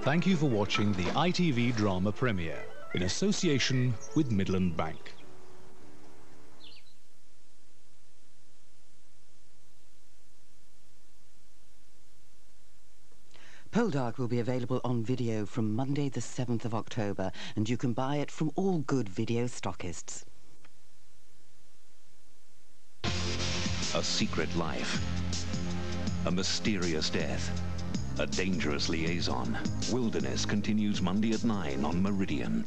Thank you for watching the ITV drama premiere in association with Midland Bank. Poldark will be available on video from Monday the 7th of October, and you can buy it from all good video stockists. A secret life, a mysterious death, a dangerous liaison. Wilderness continues Monday at 9 on Meridian.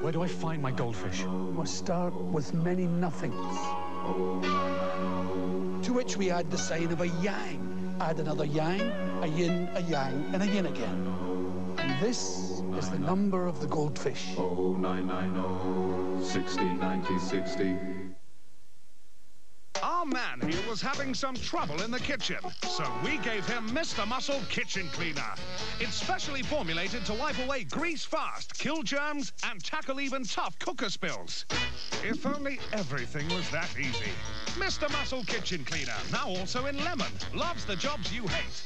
Where do I find my goldfish? You must start with many nothings. To which we add the sign of a yang. Add another yang, a yin, a yang, and a yin again. And this is the number of the goldfish. 0990 60 90 60. Our man here was having some trouble in the kitchen, so we gave him Mr. Muscle Kitchen Cleaner. It's specially formulated to wipe away grease fast, kill germs, and tackle even tough cooker spills. If only everything was that easy. Mr. Muscle Kitchen Cleaner, now also in lemon. Loves the jobs you hate.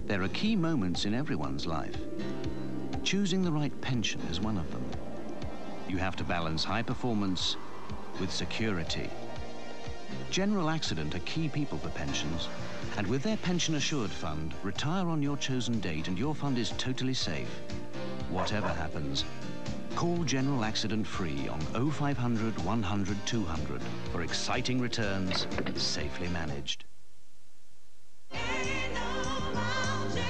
There are key moments in everyone's life. Choosing the right pension is one of them. You have to balance high performance with security. General Accident are key people for pensions, and with their Pension Assured Fund, retire on your chosen date and your fund is totally safe. Whatever happens, call General Accident free on 0500 100 200 for exciting returns, safely managed.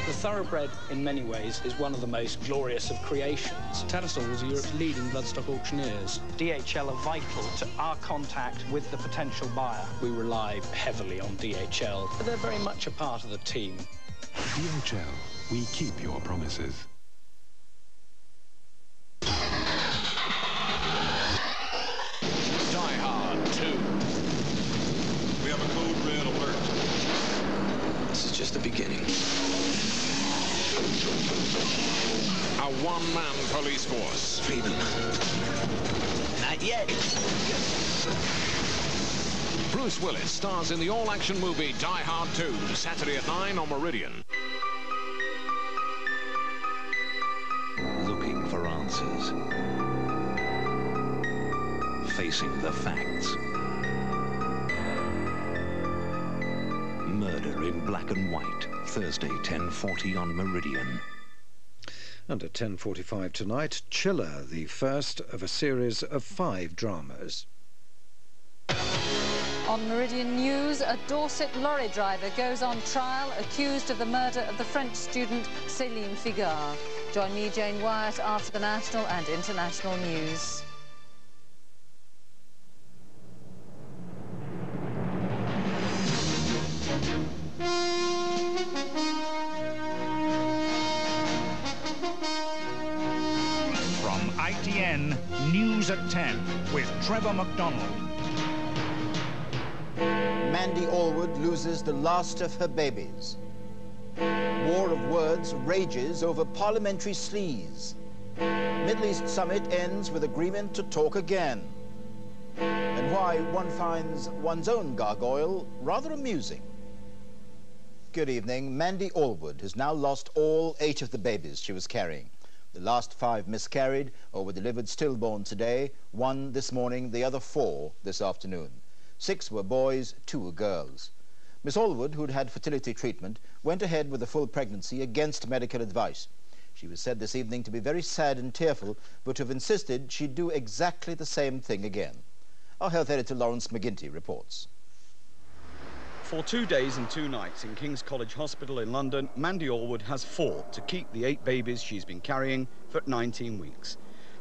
The Thoroughbred, in many ways, is one of the most glorious of creations. Tattersalls are Europe's leading bloodstock auctioneers. DHL are vital to our contact with the potential buyer. We rely heavily on DHL, but they're very much a part of the team. DHL, we keep your promises. Die Hard 2. We have a code red alert. This is just the beginning. A one-man police force. Freedom. Not yet. Bruce Willis stars in the all-action movie Die Hard 2, Saturday at 9 on Meridian. Looking for answers. Facing the facts. Murder in Black and White, Thursday, 10:40 on Meridian. And at 10:45 tonight, Chiller, the first of a series of 5 dramas. On Meridian News, a Dorset lorry driver goes on trial accused of the murder of the French student Céline Figard. Join me, Jane Wyatt, after the national and international news. ITN News at 10 with Trevor MacDonald. Mandy Allwood loses the last of her babies. War of words rages over parliamentary sleaze. Middle East summit ends with agreement to talk again. And why one finds one's own gargoyle rather amusing. Good evening. Mandy Allwood has now lost all 8 of the babies she was carrying. The last 5 miscarried or were delivered stillborn today, 1 this morning, the other 4 this afternoon. 6 were boys, 2 were girls. Miss Allwood, who'd had fertility treatment, went ahead with the full pregnancy against medical advice. She was said this evening to be very sad and tearful, but to have insisted she'd do exactly the same thing again. Our health editor Lawrence McGinty reports. For 2 days and 2 nights in King's College Hospital in London, Mandy Allwood has fought to keep the 8 babies she's been carrying for 19 weeks.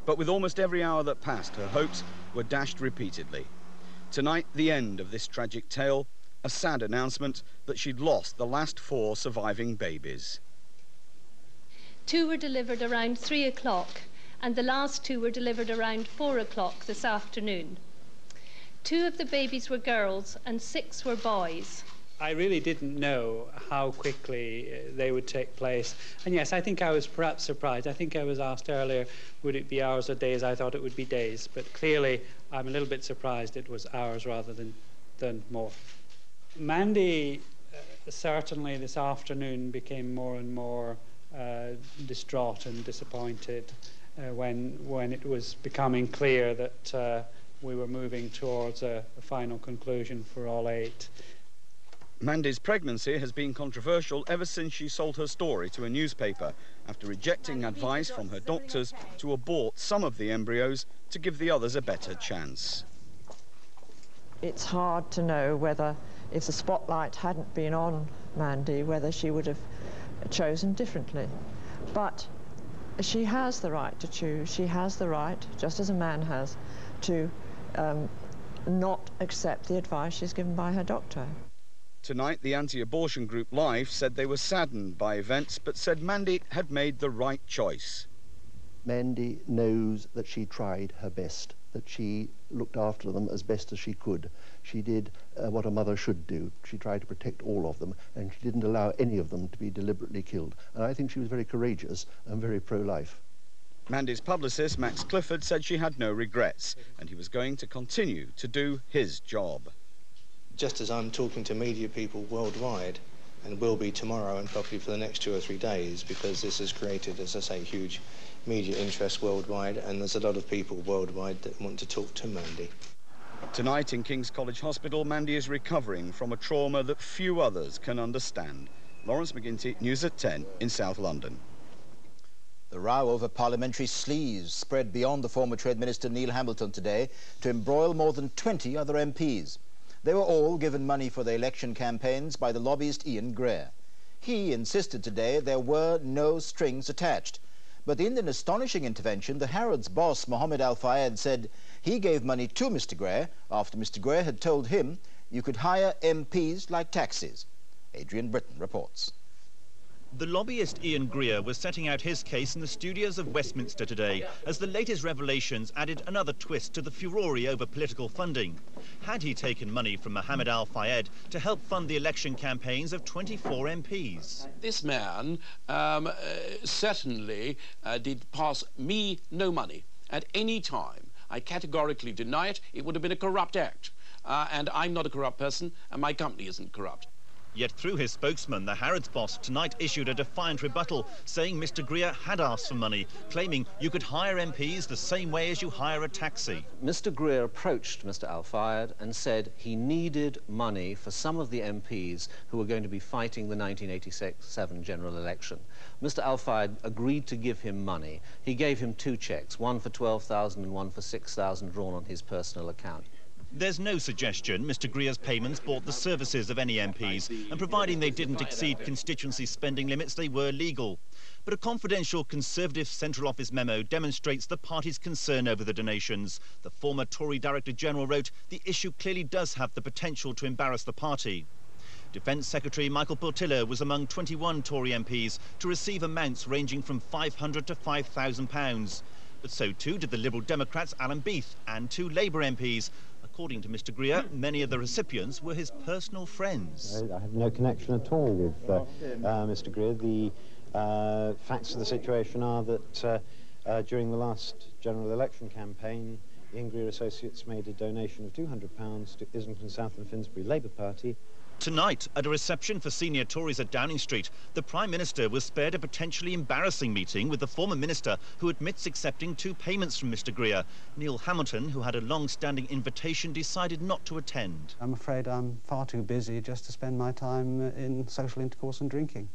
But with almost every hour that passed, her hopes were dashed repeatedly. Tonight, the end of this tragic tale, a sad announcement that she'd lost the last 4 surviving babies. 2 were delivered around 3 o'clock, and the last 2 were delivered around 4 o'clock this afternoon. 2 of the babies were girls and 6 were boys. I really didn't know how quickly they would take place. And yes, I think I was perhaps surprised. I think I was asked earlier, would it be hours or days? I thought it would be days. But clearly, I'm a little bit surprised it was hours rather than more. Mandy certainly this afternoon became more and more distraught and disappointed when it was becoming clear that we were moving towards a final conclusion for all 8. Mandy's pregnancy has been controversial ever since she sold her story to a newspaper after rejecting advice from her doctors to abort some of the embryos to give the others a better chance. It's hard to know whether, if the spotlight hadn't been on Mandy, whether she would have chosen differently. But she has the right to choose. She has the right, just as a man has, to not accept the advice she's given by her doctor. Tonight, the anti-abortion group Life said they were saddened by events, but said Mandy had made the right choice. Mandy knows that she tried her best, that she looked after them as best as she could. She did what a mother should do. She tried to protect all of them, and she didn't allow any of them to be deliberately killed. And I think she was very courageous and very pro-life. Mandy's publicist, Max Clifford, said she had no regrets, and he was going to continue to do his job. Just as I'm talking to media people worldwide, and will be tomorrow and probably for the next 2 or 3 days, because this has created, as I say, huge media interest worldwide, and there's a lot of people worldwide that want to talk to Mandy. Tonight in King's College Hospital, Mandy is recovering from a trauma that few others can understand. Lawrence McGinty, News at 10 in South London. The row over parliamentary sleaze spread beyond the former Trade Minister Neil Hamilton today to embroil more than 20 other MPs. They were all given money for their election campaigns by the lobbyist Ian Greer. He insisted today there were no strings attached. But in an astonishing intervention, the Harrods boss, Mohammed Al-Fayed, said he gave money to Mr. Greer after Mr. Greer had told him you could hire MPs like taxis. Adrian Britton reports. The lobbyist Ian Greer was setting out his case in the studios of Westminster today as the latest revelations added another twist to the furore over political funding. Had he taken money from Mohammed Al-Fayed to help fund the election campaigns of 24 MPs? This man certainly did pass me no money at any time. I categorically deny it. It would have been a corrupt act. And I'm not a corrupt person, and my company isn't corrupt. Yet through his spokesman, the Harrods boss tonight issued a defiant rebuttal, saying Mr. Greer had asked for money, claiming you could hire MPs the same way as you hire a taxi. Mr. Greer approached Mr. Al-Fayed and said he needed money for some of the MPs who were going to be fighting the 1986-7 general election. Mr. Al-Fayed agreed to give him money. He gave him 2 cheques, one for 12,000 and one for 6,000 drawn on his personal account. There's no suggestion Mr. Greer's payments bought the services of any MPs, and providing they didn't exceed constituency spending limits, they were legal. But a confidential Conservative Central Office memo demonstrates the party's concern over the donations. The former Tory Director General wrote, the issue clearly does have the potential to embarrass the party. Defence Secretary Michael Portillo was among 21 Tory MPs to receive amounts ranging from £500 to £5,000. But so too did the Liberal Democrats Alan Beath and 2 Labour MPs. According to Mr. Greer, many of the recipients were his personal friends. I have no connection at all with Mr. Greer. The facts of the situation are that during the last general election campaign, Ian Greer Associates made a donation of £200 to Islington South and Finsbury Labour Party. Tonight, at a reception for senior Tories at Downing Street, the Prime Minister was spared a potentially embarrassing meeting with the former Minister who admits accepting 2 payments from Mr. Greer. Neil Hamilton, who had a long-standing invitation, decided not to attend. I'm afraid I'm far too busy just to spend my time in social intercourse and drinking.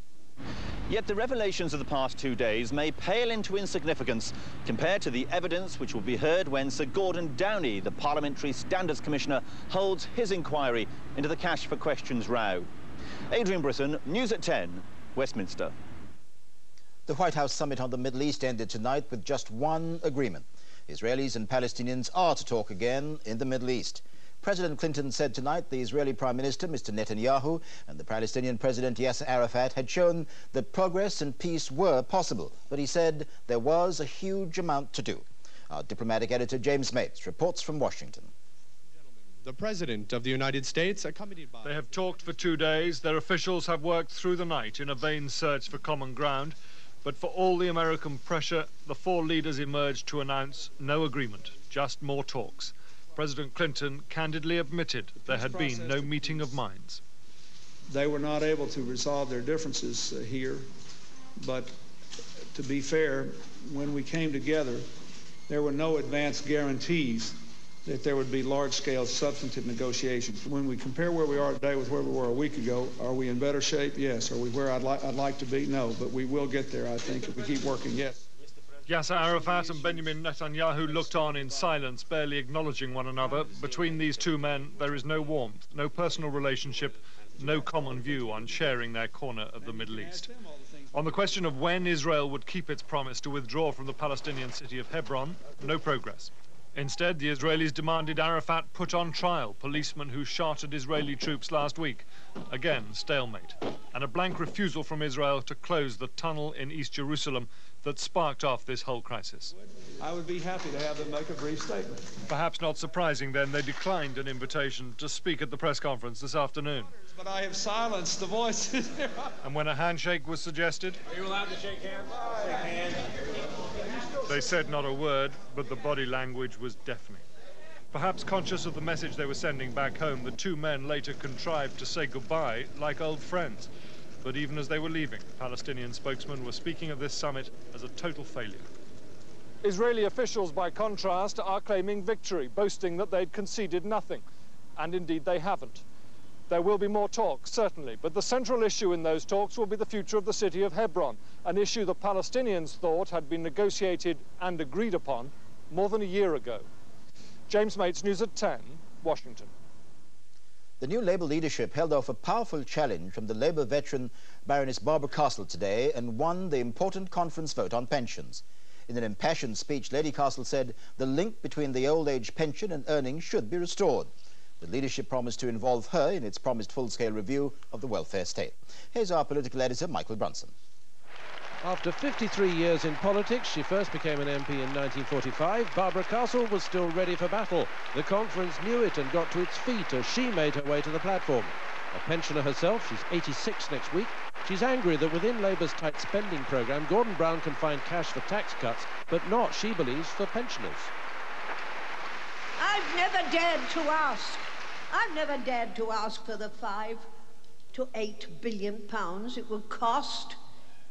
Yet the revelations of the past 2 days may pale into insignificance compared to the evidence which will be heard when Sir Gordon Downey, the Parliamentary Standards Commissioner, holds his inquiry into the Cash for Questions row. Adrian Britton, News at 10, Westminster. The White House summit on the Middle East ended tonight with just one agreement. Israelis and Palestinians are to talk again in the Middle East. President Clinton said tonight the Israeli Prime Minister, Mr. Netanyahu, and the Palestinian President Yasser Arafat had shown that progress and peace were possible, but he said there was a huge amount to do. Our diplomatic editor, James Mates, reports from Washington. The President of the United States, accompanied by... They have talked for 2 days. Their officials have worked through the night in a vain search for common ground. But for all the American pressure, the 4 leaders emerged to announce no agreement, just more talks. President Clinton candidly admitted there had been no meeting of minds. They were not able to resolve their differences here, but to be fair, when we came together, there were no advance guarantees that there would be large-scale substantive negotiations. When we compare where we are today with where we were a week ago, are we in better shape? Yes. Are we where I'd like to be? No. But we will get there, I think, if we keep working. Yes. Yasser Arafat and Benjamin Netanyahu looked on in silence, barely acknowledging one another. Between these two men, there is no warmth, no personal relationship, no common view on sharing their corner of the Middle East. On the question of when Israel would keep its promise to withdraw from the Palestinian city of Hebron, no progress. Instead, the Israelis demanded Arafat put on trial policemen who shot at Israeli troops last week. Again, stalemate. And a blank refusal from Israel to close the tunnel in East Jerusalem that sparked off this whole crisis. I would be happy to have them make a brief statement. Perhaps not surprising, then, they declined an invitation to speak at the press conference this afternoon. But I have silenced the voices. And when a handshake was suggested... Are you allowed to shake hands? Shake hands. They said not a word, but the body language was deafening. Perhaps conscious of the message they were sending back home, the two men later contrived to say goodbye like old friends. But even as they were leaving, Palestinian spokesmen were speaking of this summit as a total failure. Israeli officials, by contrast, are claiming victory, boasting that they'd conceded nothing. And indeed they haven't. There will be more talks, certainly, but the central issue in those talks will be the future of the city of Hebron, an issue the Palestinians thought had been negotiated and agreed upon more than a year ago. James Mates, News at 10, Washington. The new Labour leadership held off a powerful challenge from the Labour veteran Baroness Barbara Castle today and won the important conference vote on pensions. In an impassioned speech, Lady Castle said the link between the old age pension and earnings should be restored. The leadership promised to involve her in its promised full-scale review of the welfare state. Here's our political editor, Michael Brunson. After 53 years in politics, she first became an MP in 1945. Barbara Castle was still ready for battle. The conference knew it and got to its feet as she made her way to the platform. A pensioner herself, she's 86 next week. She's angry that within Labour's tight spending programme, Gordon Brown can find cash for tax cuts, but not, she believes, for pensioners. I've never dared to ask. I've never dared to ask for the £5 to £8 billion it will cost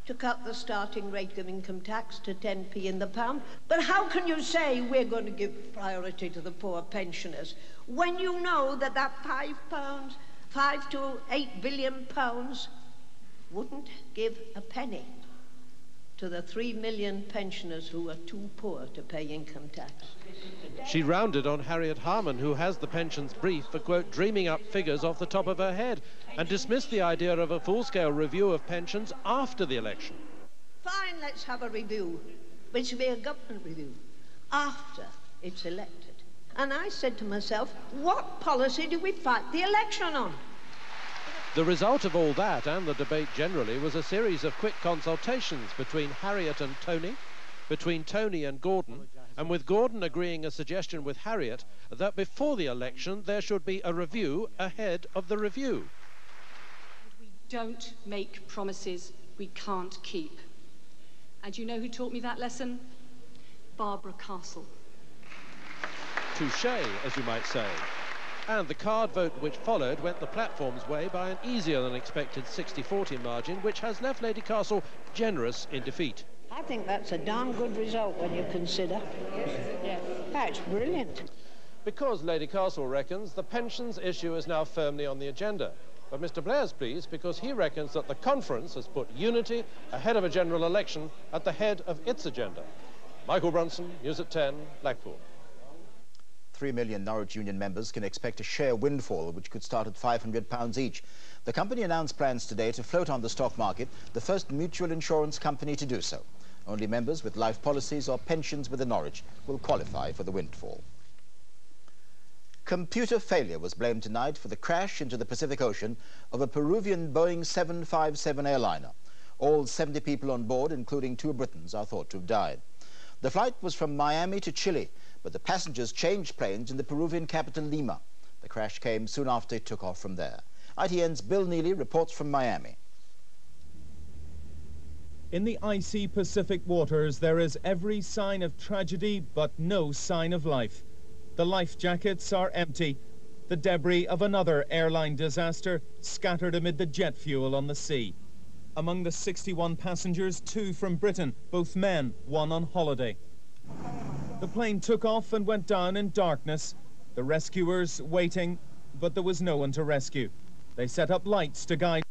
to cut the starting rate of income tax to 10p in the pound. But how can you say we're going to give priority to the poor pensioners when you know that that £5 to £8 billion wouldn't give a penny to the 3 million pensioners who are too poor to pay income tax? She rounded on Harriet Harman, who has the pensions brief for, quote, dreaming up figures off the top of her head, and dismissed the idea of a full-scale review of pensions after the election. Fine, let's have a review, but it should be a government review after it's elected. And I said to myself, what policy do we fight the election on? The result of all that, and the debate generally, was a series of quick consultations between Harriet and Tony, between Tony and Gordon, and with Gordon agreeing a suggestion with Harriet that before the election there should be a review ahead of the review. We don't make promises we can't keep. And you know who taught me that lesson? Barbara Castle. Touché, as you might say. And the card vote which followed went the platform's way by an easier than expected 60-40 margin, which has left Lady Castle generous in defeat. I think that's a darn good result when you consider. Yes. That's brilliant. Because Lady Castle reckons the pensions issue is now firmly on the agenda. But Mr. Blair's pleased because he reckons that the conference has put unity ahead of a general election at the head of its agenda. Michael Brunson, News at 10, Blackpool. 3 million Norwich Union members can expect a share windfall, which could start at £500 each. The company announced plans today to float on the stock market, the first mutual insurance company to do so. Only members with life policies or pensions with the Norwich will qualify for the windfall. Computer failure was blamed tonight for the crash into the Pacific Ocean of a Peruvian Boeing 757 airliner. All 70 people on board, including 2 Britons, are thought to have died. The flight was from Miami to Chile, but the passengers changed planes in the Peruvian capital, Lima. The crash came soon after it took off from there. ITN's Bill Neely reports from Miami. In the icy Pacific waters, there is every sign of tragedy, but no sign of life. The life jackets are empty. The debris of another airline disaster scattered amid the jet fuel on the sea. Among the 61 passengers, 2 from Britain, both men, 1 on holiday. The plane took off and went down in darkness. The rescuers waiting, but there was no one to rescue. They set up lights to guide